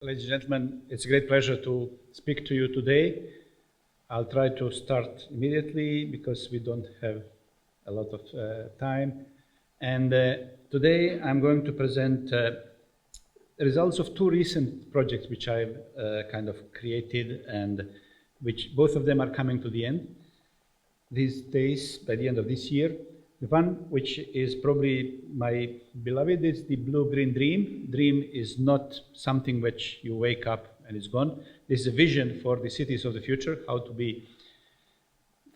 Ladies and gentlemen, it's a great pleasure to speak to you today. I'll try to start immediately because we don't have a lot of time. And today I'm going to present the results of two recent projects which I've kind of created and which both of them are coming to the end these days, by the end of this year. The one which is probably my beloved is the blue-green dream. Dream is not something which you wake up and it's gone. This is a vision for the cities of the future, how to be,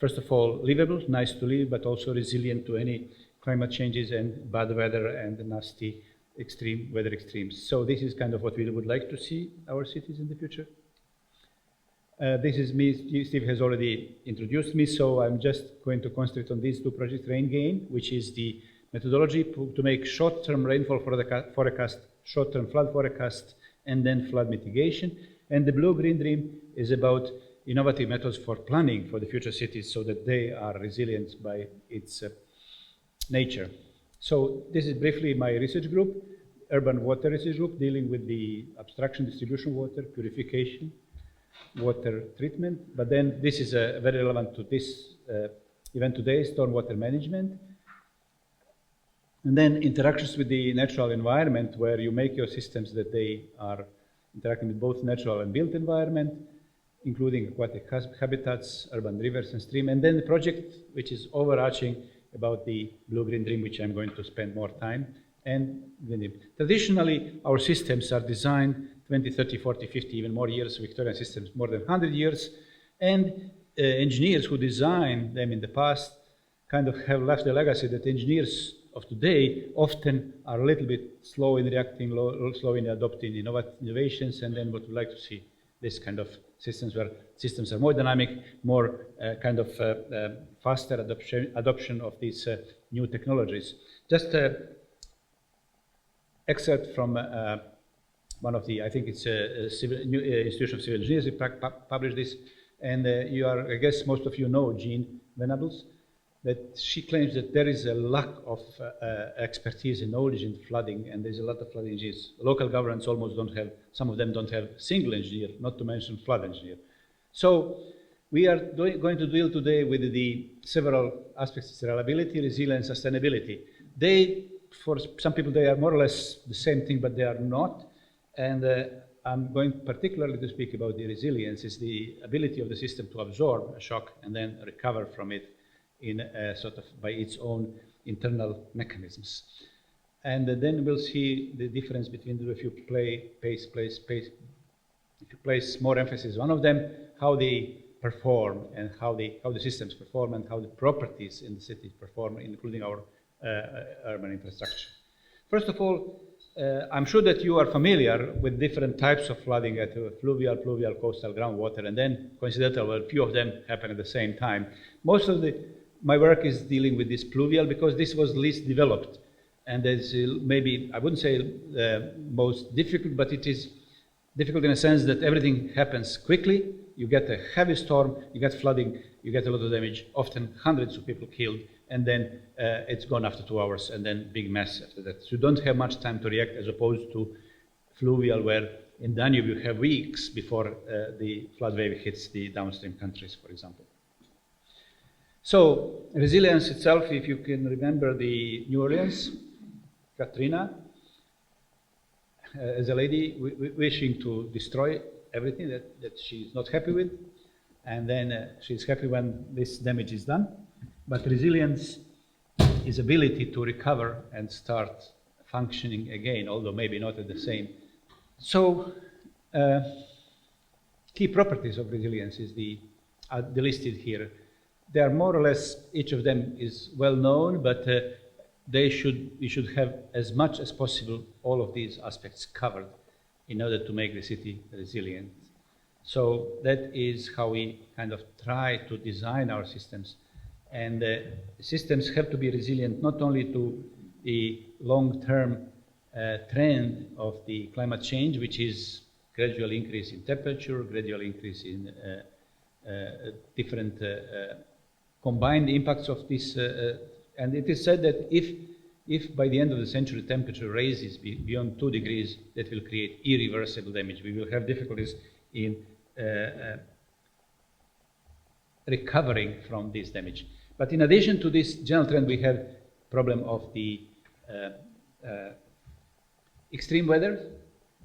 first of all, livable, nice to live, but also resilient to any climate changes and bad weather and nasty extreme weather extremes. So this is kind of what we would like to see our cities in the future. This is me. Steve has already introduced me, so I'm just going to concentrate on these two projects, Rain Gain, which is the methodology to make short-term rainfall forecast, short-term flood forecast, and then flood mitigation. And the Blue-Green Dream is about innovative methods for planning for the future cities so that they are resilient by its nature. So this is briefly my research group, Urban Water Research Group, dealing with the abstraction, distribution water, purification, water treatment, but then this is very relevant to this event today, stormwater management. And then interactions with the natural environment, where you make your systems that they are interacting with both natural and built environment, including aquatic habitats, urban rivers and streams. And then the project, which is overarching about the Blue-Green Dream, which I'm going to spend more time. And traditionally, our systems are designed 20, 30, 40, 50, even more years, Victorian systems, more than 100 years. And engineers who designed them in the past kind of have left a legacy that engineers of today often are a little bit slow in reacting, slow in adopting innovations, and then what we like to see this kind of systems where systems are more dynamic, more kind of faster adoption of these new technologies. Just excerpt from one of the, I think it's a new Institution of Civil Engineers, who published this, and I guess most of you know Jean Venables, that she claims that there is a lack of expertise and knowledge in flooding, and there's a lot of flood engineers. Local governments almost don't have, some of them don't have single engineer, not to mention flood engineer. So we are going to deal today with the several aspects of reliability, resilience, sustainability. For some people, they are more or less the same thing, but they are not. And I'm going particularly to speak about the resilience, is the ability of the system to absorb a shock and then recover from it in sort of by its own internal mechanisms. And then we'll see the difference between if you place more emphasis on one of them, how they perform and how the systems perform and how the properties in the city perform, including our urban infrastructure. First of all, I'm sure that you are familiar with different types of flooding at fluvial, pluvial, coastal, groundwater, and then coincidental, well, a few of them happen at the same time. Most of my work is dealing with this pluvial because this was least developed. And there's maybe, I wouldn't say most difficult, but it is difficult in a sense that everything happens quickly. You get a heavy storm, you get flooding, you get a lot of damage, often hundreds of people killed, and then it's gone after 2 hours, and then big mess after that. So you don't have much time to react, as opposed to fluvial, where in Danube you have weeks before the flood wave hits the downstream countries, for example. So resilience itself, if you can remember the New Orleans, Katrina, as a lady wishing to destroy everything that she's not happy with, and then she's happy when this damage is done. But resilience is ability to recover and start functioning again, although maybe not at the same. So key properties of resilience is listed here. They are more or less, each of them is well known, but we should have as much as possible all of these aspects covered in order to make the city resilient. So that is how we kind of try to design our systems. And systems have to be resilient not only to the long-term trend of the climate change, which is gradual increase in temperature, gradual increase in different combined impacts of this. And it is said that if if by the end of the century temperature rises beyond 2 degrees, that will create irreversible damage. We will have difficulties in recovering from this damage. But in addition to this general trend, we have problem of the extreme weather,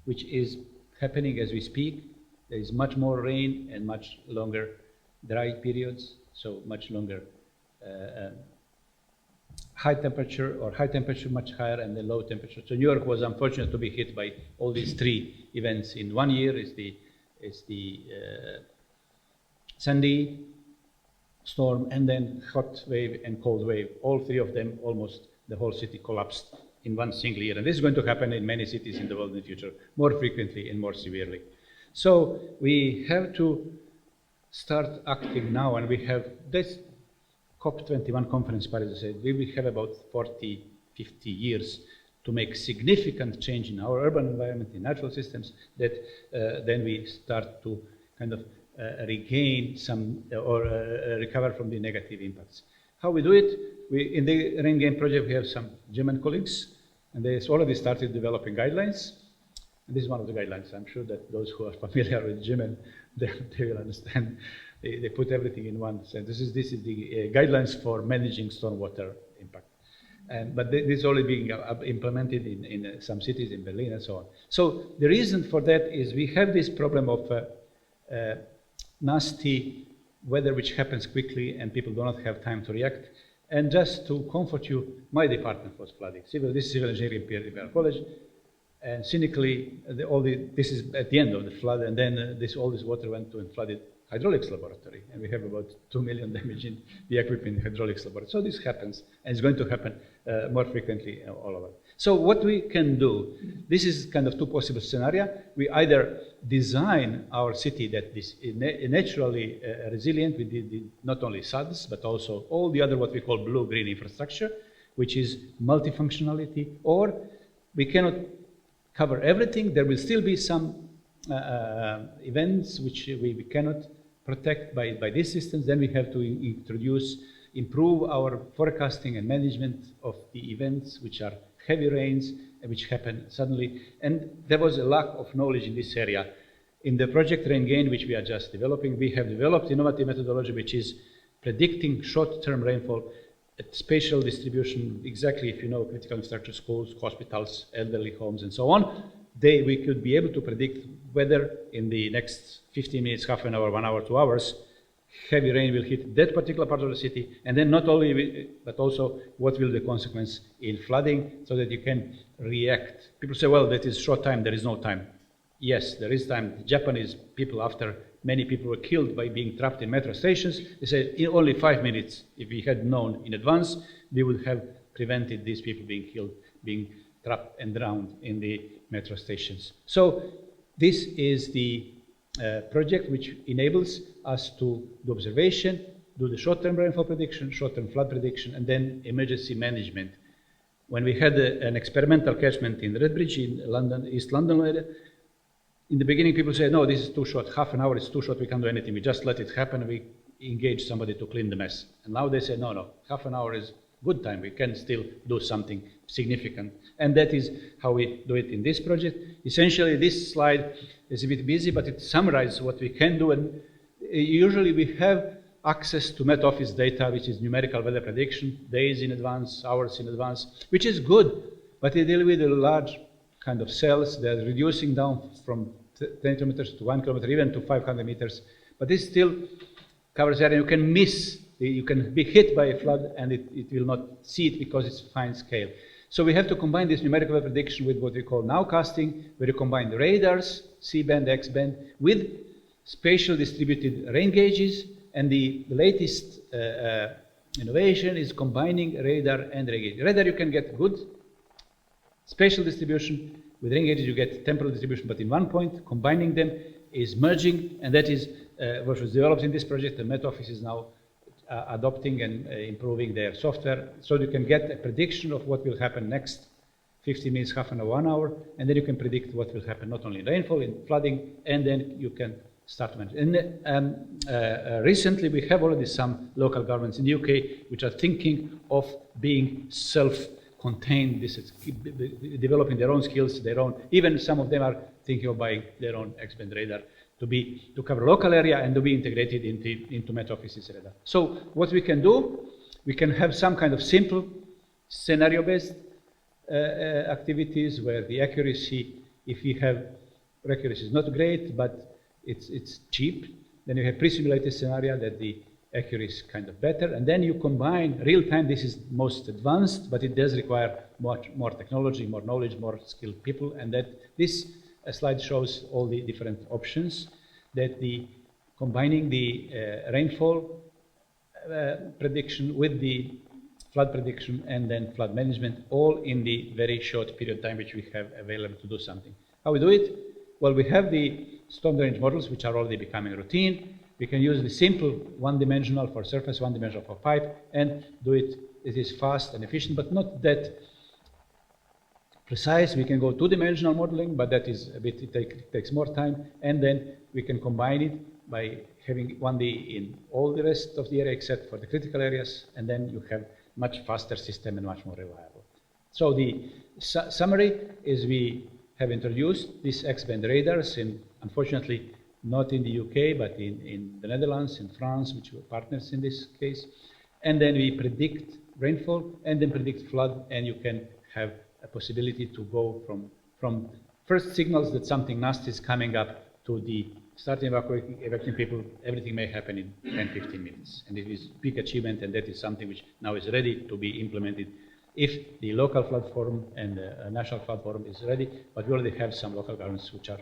which is happening as we speak. There is much more rain and much longer dry periods, so much longer high temperature, or high temperature much higher, and then low temperature. So New York was unfortunate to be hit by all these 3 events in 1 year. Is the Sandy storm, and then hot wave and cold wave. All 3 of them, almost the whole city collapsed in 1 single year. And this is going to happen in many cities in the world in the future, more frequently and more severely. So we have to start acting now, and we have this COP21 conference in Paris said we will have about 40, 50 years to make significant change in our urban environment, in natural systems, that then we start to kind of regain some or recover from the negative impacts. How we do it? In the Rain Game project, we have some German colleagues, and they already started developing guidelines. And this is one of the guidelines. I'm sure that those who are familiar with German, they will understand. They put everything in one sentence. This is the guidelines for managing stormwater impact. But this is already being implemented in some cities, in Berlin and so on. So the reason for that is we have this problem of nasty weather which happens quickly and people do not have time to react. And just to comfort you, my department was flooding. This is civil engineering at college. And cynically, this is at the end of the flood, and then all this water went to and flooded hydraulics laboratory, and we have about 2 million damage in the equipment in hydraulics laboratory. So this happens, and it's going to happen more frequently all over. So what we can do, this is kind of 2 possible scenarios. We either design our city that is naturally resilient. We did not only SADs, but also all the other what we call blue-green infrastructure, which is multifunctionality, or we cannot cover everything. There will still be some events which we cannot protect by these systems. Then we have to improve our forecasting and management of the events which are heavy rains which happen suddenly. And there was a lack of knowledge in this area. In the project Rain Gain, which we are just developing, we have developed innovative methodology which is predicting short-term rainfall at spatial distribution, exactly if you know critical infrastructure, schools, hospitals, elderly homes, and so on. We could be able to predict whether in the next 15 minutes, half an hour, 1 hour, 2 hours, heavy rain will hit that particular part of the city, and then not only, but also what will the consequence in flooding, so that you can react. People say, well, that is short time, there is no time. Yes, there is time. The Japanese people, after many people were killed by being trapped in metro stations, they said in only 5 minutes, if we had known in advance, we would have prevented these people being killed, being trapped and drowned in the metro stations. So this is the project which enables us to do observation, do the short-term rainfall prediction, short-term flood prediction, and then emergency management. When we had an experimental catchment in Redbridge in London, East London area, in the beginning people said, no, this is too short, half an hour is too short, we can't do anything, we just let it happen, we engage somebody to clean the mess. And now they say, no, half an hour is good time, we can still do something significant. And that is how we do it in this project. Essentially, this slide is a bit busy, but it summarizes what we can do. And usually we have access to Met Office data, which is numerical weather prediction, days in advance, hours in advance, which is good, but they deal with a large kind of cells. They're reducing down from 10 kilometers to 1 kilometer, even to 500 meters. But this still covers area. You can miss, you can be hit by a flood and it will not see it because it's fine scale. So we have to combine this numerical weather prediction with what we call nowcasting, where you combine the radars, C-band, X-band, with spatial distributed rain gauges. And the latest innovation is combining radar and rain gauge. Radar, you can get good spatial distribution. With rain gauges, you get temporal distribution, but in one point, combining them is merging, and that is what was developed in this project. The Met Office is now adopting and improving their software, so you can get a prediction of what will happen next 15 minutes, half an hour, 1 hour, and then you can predict what will happen not only in rainfall, in flooding, and then you can start to manage. And recently we have already some local governments in the UK which are thinking of being contain this, developing their own skills, even some of them are thinking of buying their own X-band radar to cover local area and to be integrated into Met Office's radar. So what we can do, we can have some kind of simple scenario-based activities where the accuracy, if you have accuracy is not great, but it's cheap, then you have pre-simulated scenario that the accuracy is kind of better, and then you combine real-time. This is most advanced, but it does require more technology, more knowledge, more skilled people, and that this slide shows all the different options that combining the rainfall prediction with the flood prediction and then flood management, all in the very short period of time which we have available to do something. How we do it? Well, we have the storm drainage models which are already becoming routine. We can use the simple one-dimensional for surface, one-dimensional for pipe, and do it. It is fast and efficient, but not that precise. We can go two-dimensional modeling, but that is a bit, it takes more time, and then we can combine it by having 1D in all the rest of the area except for the critical areas, and then you have much faster system and much more reliable. So the summary is we have introduced these X-band radars, unfortunately not in the UK, but in the Netherlands, in France, which were partners in this case. And then we predict rainfall and then predict flood, and you can have a possibility to go from first signals that something nasty is coming up to the starting evacuating people. Everything may happen in 10-15 minutes, and it is a big achievement, and that is something which now is ready to be implemented if the local flood forum and the national flood forum is ready, but we already have some local governments which are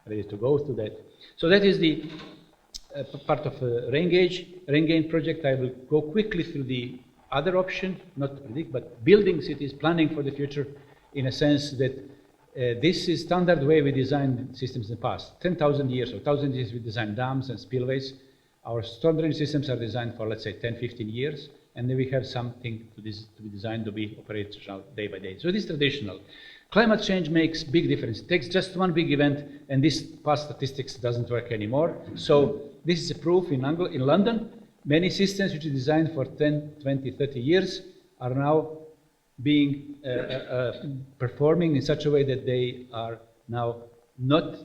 ready to go to that. So that is the part of rain gain project. I will go quickly through the other option, not to predict, but building cities, planning for the future, in a sense that this is standard way we designed systems in the past. 10,000 years or 1,000 years we designed dams and spillways. Our storm drainage systems are designed for, let's say, 10, 15 years, and then we have something to be designed to be operational day by day. So it is traditional. Climate change makes big difference. It takes just one big event, and this past statistics doesn't work anymore. So this is a proof in London. Many systems which are designed for 10, 20, 30 years are now being performing in such a way that they are now not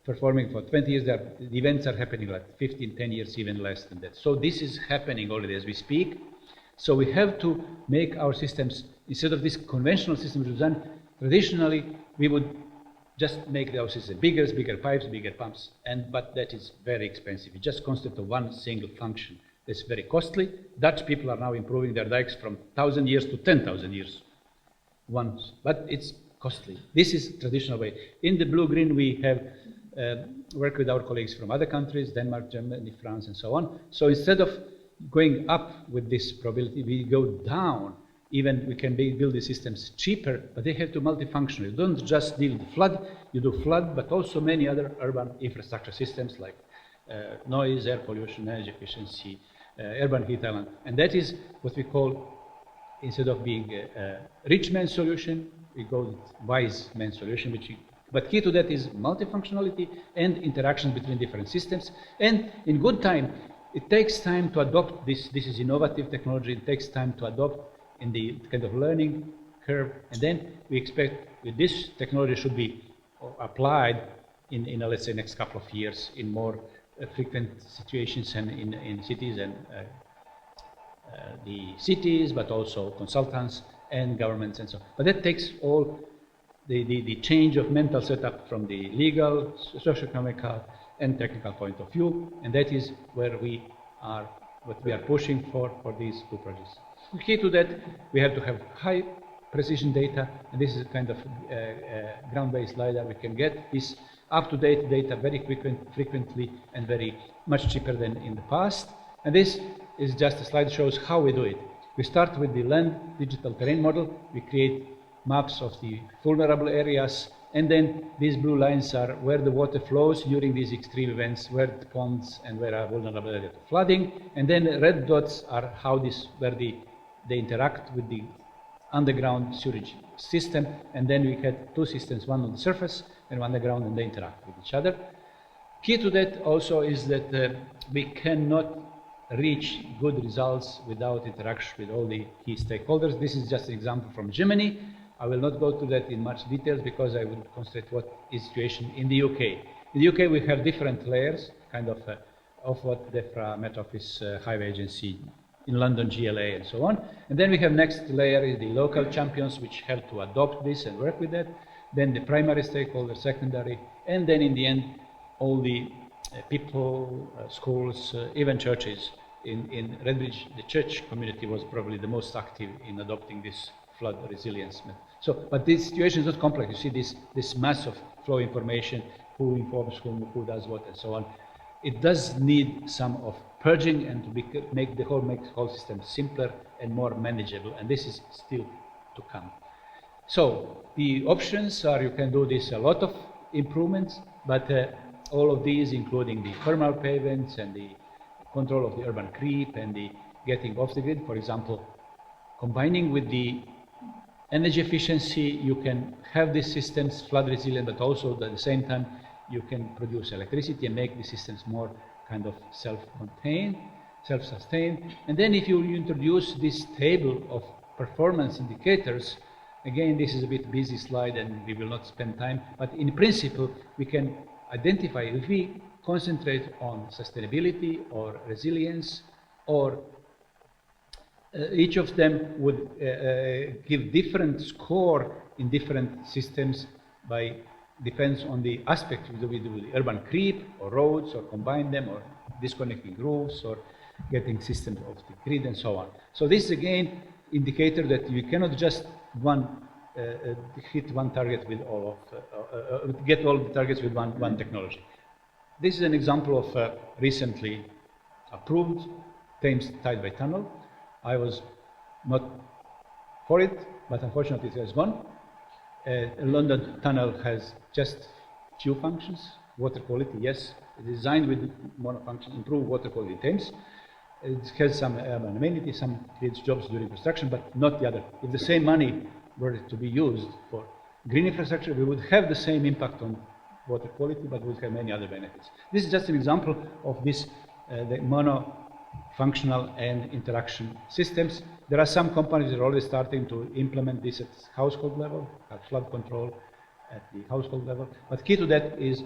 performing for 20 years. The events are happening like 15, 10 years, even less than that. So this is happening already as we speak. So we have to make our systems, instead of this conventional system design, traditionally we would just make our system bigger pipes, bigger pumps, but that is very expensive. It's just concept of one single function. It's very costly. Dutch people are now improving their dikes from 1,000 years to 10,000 years once, but it's costly. This is traditional way. In the blue-green, we have worked with our colleagues from other countries, Denmark, Germany, France, and so on. So instead of going up with this probability, we go down. Even we can build the systems cheaper, but they have to multifunctional. You don't just deal with flood, you do flood, but also many other urban infrastructure systems like noise, air pollution, energy efficiency, urban heat island. And that is what we call, instead of being a rich man's solution, we go with wise man's solution, but key to that is multifunctionality and interactions between different systems. And in good time, it takes time to adopt this. This is innovative technology. It takes time to adopt in the kind of learning curve. And then we expect that this technology should be applied in let's say, next couple of years in more frequent situations and in cities and the cities, but also consultants and governments and so on. But that takes all the change of mental setup from the legal, socio-economical, and technical point of view, and that is where we are, what we are pushing for these two projects. Key to that, we have to have high precision data, and this is a kind of ground-based LiDAR. We can get this up-to-date data very frequently and very much cheaper than in the past. And this is just a slide that shows how we do it. We start with the land digital terrain model. We create maps of the vulnerable areas, and then these blue lines are where the water flows during these extreme events, where the ponds and where are vulnerable areas to flooding, and then the red dots are where they interact with the underground sewage system, and then we had two systems, one on the surface and one on the ground, and they interact with each other. Key to that also is that we cannot reach good results without interaction with all the key stakeholders. This is just an example from Germany. I will not go to that in much details because I will concentrate what is the situation in the UK. In the UK, we have different layers, kind of what DEFRA, Met Office, Highway Agency, in London, GLA, and so on. And then we have next layer is the local champions, which help to adopt this and work with that. Then the primary stakeholders, secondary, and then in the end, all the people, schools, even churches. In Redbridge, the church community was probably the most active in adopting this flood resilience method. So, but this situation is not complex. You see this mass of flow information, who informs who does what, and so on. It does need some of purging and to make the whole system simpler and more manageable, and this is still to come. So the options are, you can do this a lot of improvements, but all of these, including the thermal pavements and the control of the urban creep and the getting off the grid, for example, combining with the energy efficiency, you can have these systems flood resilient, but also at the same time you can produce electricity and make the systems more kind of self-contained, self-sustained. And then if you introduce this table of performance indicators, again, this is a bit busy slide and we will not spend time, but in principle, we can identify, if we concentrate on sustainability or resilience, or each of them would give different score in different systems depends on the aspect we do with the urban creep or roads, or combine them, or disconnecting roofs, or getting systems of the grid and so on. So this is again indicator that you cannot just hit one target with all of get all the targets with one technology. This is an example of recently approved Thames Tideway Tunnel. I was not for it, but unfortunately it has gone. London Tunnel has just few functions. Water quality, yes, designed with monofunction, improve water quality in Thames. It has some urban amenities, some creates jobs during construction, but not the other. If the same money were to be used for green infrastructure, we would have the same impact on water quality, but we would have many other benefits. This is just an example of this, the mono-functional and interaction systems. There are some companies that are already starting to implement this at household level, at flood control at the household level. But key to that is,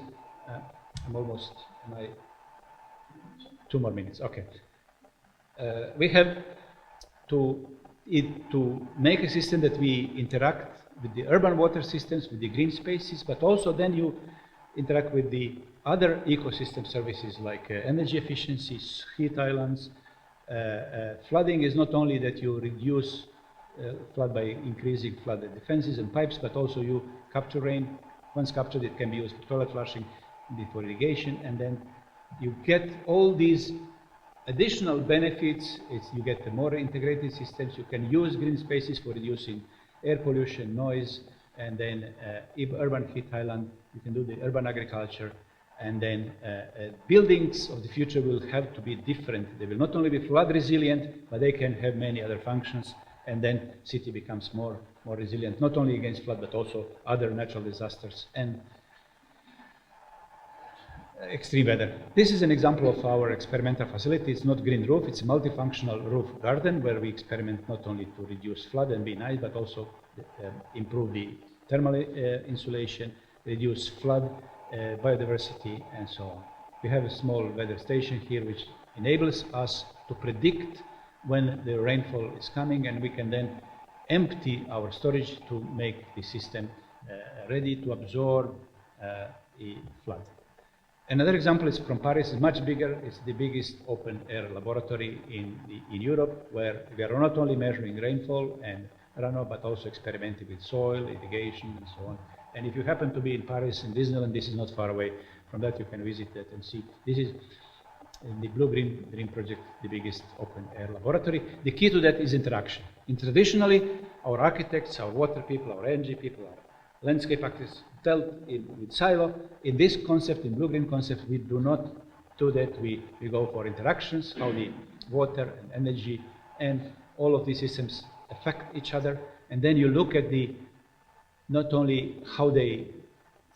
I'm almost, 2 more minutes, okay. We have to make a system that we interact with the urban water systems, with the green spaces, but also then you interact with the other ecosystem services like energy efficiencies, heat islands. Flooding is not only that you reduce flood by increasing flood defenses and pipes, but also you capture rain. Once captured, it can be used for toilet flushing, for irrigation, and then you get all these additional benefits. You get the more integrated systems. You can use green spaces for reducing air pollution, noise, and then urban heat island. You can do the urban agriculture, and then buildings of the future will have to be different. They will not only be flood resilient, but they can have many other functions, and then city becomes more resilient, not only against flood, but also other natural disasters and extreme weather. This is an example of our experimental facility. It's not green roof, it's a multifunctional roof garden where we experiment not only to reduce flood and be nice, but also improve the thermal insulation, reduce flood, biodiversity, and so on. We have a small weather station here which enables us to predict when the rainfall is coming, and we can then empty our storage to make the system ready to absorb a flood. Another example is from Paris. It's much bigger. It's the biggest open-air laboratory in Europe, where we are not only measuring rainfall and runoff, but also experimenting with soil, irrigation, and so on. And if you happen to be in Paris, in Disneyland, this is not far away from that. You can visit that and see. This is in the Blue-Green Dream Project, the biggest open-air laboratory. The key to that is interaction. Traditionally, our architects, our water people, our energy people, our landscape architects dealt with silo. In this concept, in Blue-Green concept, we do not do that. We go for interactions, how the water and energy and all of these systems affect each other. And then you look at not only how they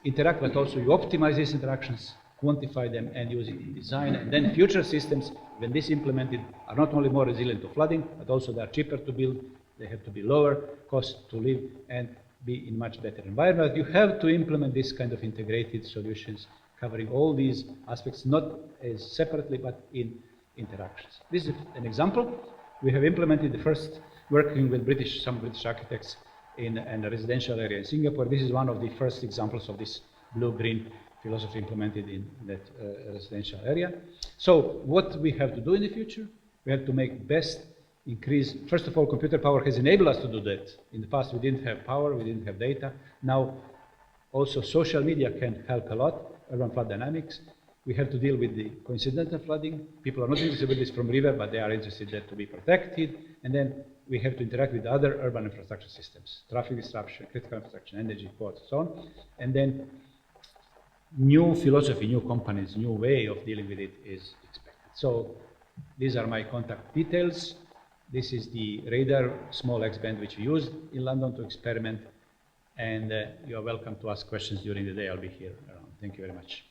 interact, but also you optimize these interactions, quantify them, and use it in design. And then future systems when this implemented, are not only more resilient to flooding, but also they are cheaper to build, they have to be lower cost to live, and be in much better environment. You have to implement this kind of integrated solutions covering all these aspects, not as separately, but in interactions. This is an example. We have implemented the first, working with some British architects in a residential area in Singapore. This is one of the first examples of this blue-green philosophy implemented in that residential area. So what we have to do in the future, we have to make best increase. First of all, computer power has enabled us to do that. In the past, we didn't have power, we didn't have data. Now, also social media can help a lot, urban flood dynamics. We have to deal with the coincidental flooding. People are not interested in this from river, but they are interested in that to be protected. And then we have to interact with other urban infrastructure systems, traffic disruption, critical infrastructure, energy, ports, so on. And then new philosophy, new companies, new way of dealing with it is expected. So these are my contact details. This is the radar small X-band which we used in London to experiment. And you are welcome to ask questions during the day. I'll be here around. Thank you very much.